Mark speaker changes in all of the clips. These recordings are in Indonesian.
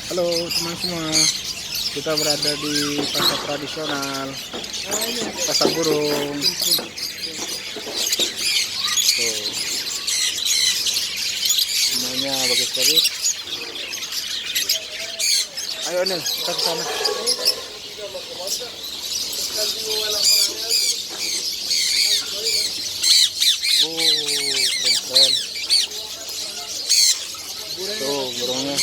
Speaker 1: Halo teman semua, kita berada di pasar tradisional, pasar burung. Tuh, semuanya bagus-bagus. Ayo nih, kita ke sana. Keren-keren. Tuh burungnya.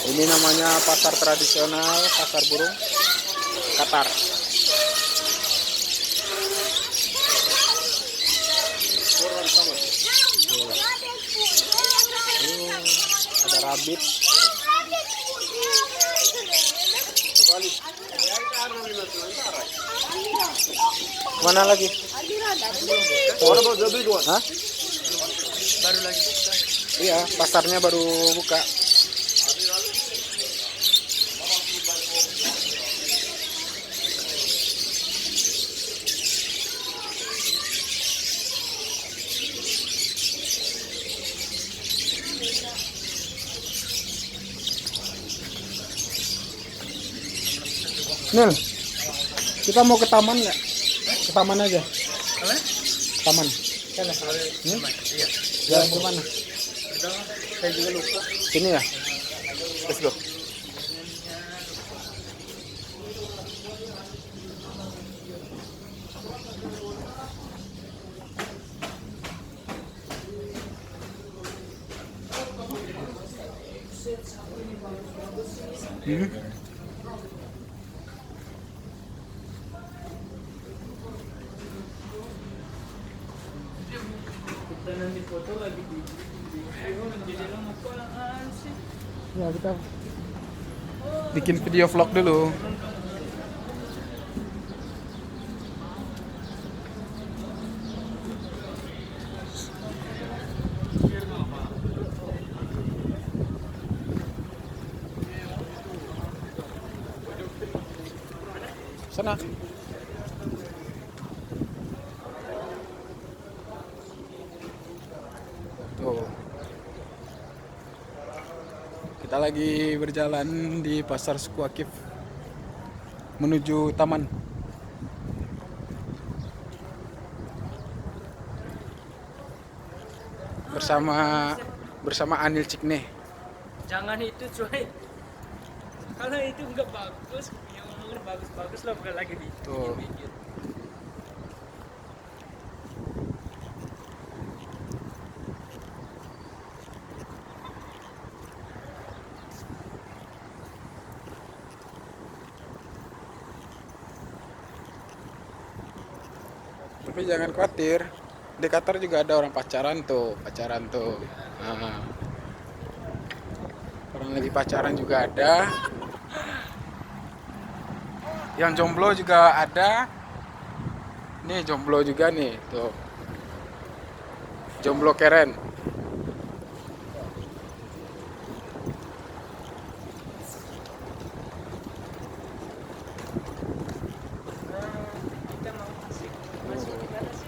Speaker 1: Ini namanya pasar tradisional, pasar burung Qatar. Ada rabbit. Mana lagi? Hah?
Speaker 2: Baru lagi buka.
Speaker 1: Iya, pasarnya baru buka. Nil, kita mau ke taman nggak? Ke taman aja. Taman.
Speaker 2: Sana. Iya.
Speaker 1: Jalan ke mana?
Speaker 2: Saya juga lupa.
Speaker 1: Sini ya. Let's go.
Speaker 2: Kita nanti foto lagi di jadi lang apaan sih?
Speaker 1: Ya, kita bikin video vlog dulu. Sana. Tuh. Kita lagi berjalan di Pasar Sukuakif menuju taman. Bersama Anil Cikne.
Speaker 2: Jangan itu cuy. Kalau itu nggak bagus, yang bagus-bagus lah bukan lagi di
Speaker 1: Tuh.
Speaker 2: video.
Speaker 1: Tapi jangan khawatir, di Qatar juga ada orang pacaran tuh. Nah, orang lagi pacaran juga ada. Yang jomblo juga ada. Nih jomblo juga nih, tuh. Jomblo keren.
Speaker 2: Kita mau masuk di mana sih?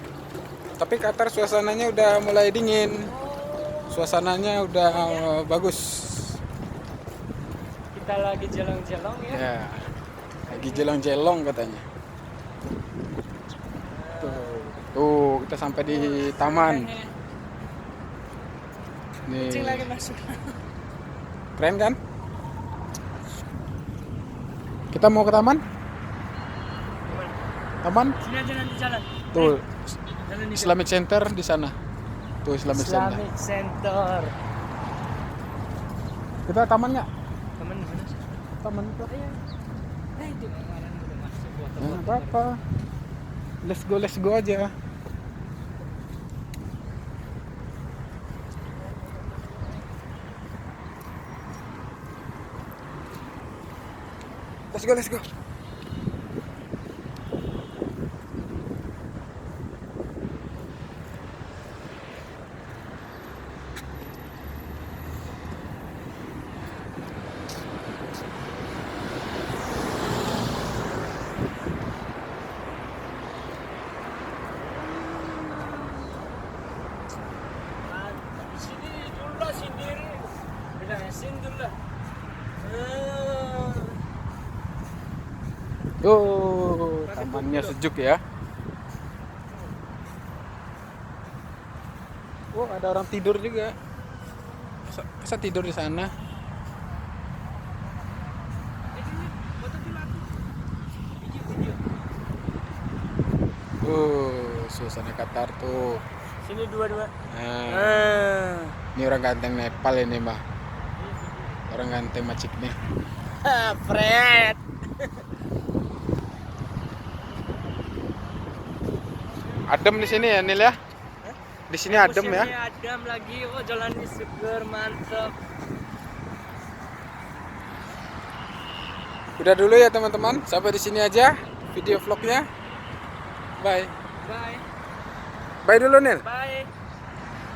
Speaker 1: Tapi Qatar suasananya udah mulai dingin. Suasananya udah bagus.
Speaker 2: Kita lagi jelong-jelong ya.
Speaker 1: Ya, lagi jelong-jelong katanya. Tuh, kita sampai di taman.
Speaker 2: Kucing
Speaker 1: Nih,
Speaker 2: lagi masuk.
Speaker 1: keren kan? Kita mau ke taman? Taman?
Speaker 2: Sini aja nanti jalan.
Speaker 1: Tuh,
Speaker 2: Jalan di
Speaker 1: Islamic Center di sana. Tuh Islamic Center.
Speaker 2: Islamic Center.
Speaker 1: Kita taman nggak?
Speaker 2: Temen mana sih?
Speaker 1: Taman itu.
Speaker 2: Ayo. Itu kemarin udah masuk foto.
Speaker 1: Nggak apa-apa. Let's go aja. Let's go. Tamannya sejuk ya. Oh, ada orang tidur juga. Masa tidur di sana?
Speaker 2: Foto dulu aku. Video.
Speaker 1: Suasana Qatar tuh.
Speaker 2: Sini dua-dua.
Speaker 1: Nah, ini orang ganteng Nepal ini mah. Orang ganteng macik nih.
Speaker 2: Fred.
Speaker 1: Adem di sini ya, Nil ya? Di sini adem ya?
Speaker 2: Adem lagi. Oh, jalannya seger, mantap.
Speaker 1: Udah dulu ya teman-teman. Sampai di sini aja video vlognya. Bye.
Speaker 2: Bye.
Speaker 1: Bye dulu Nil.
Speaker 2: Bye.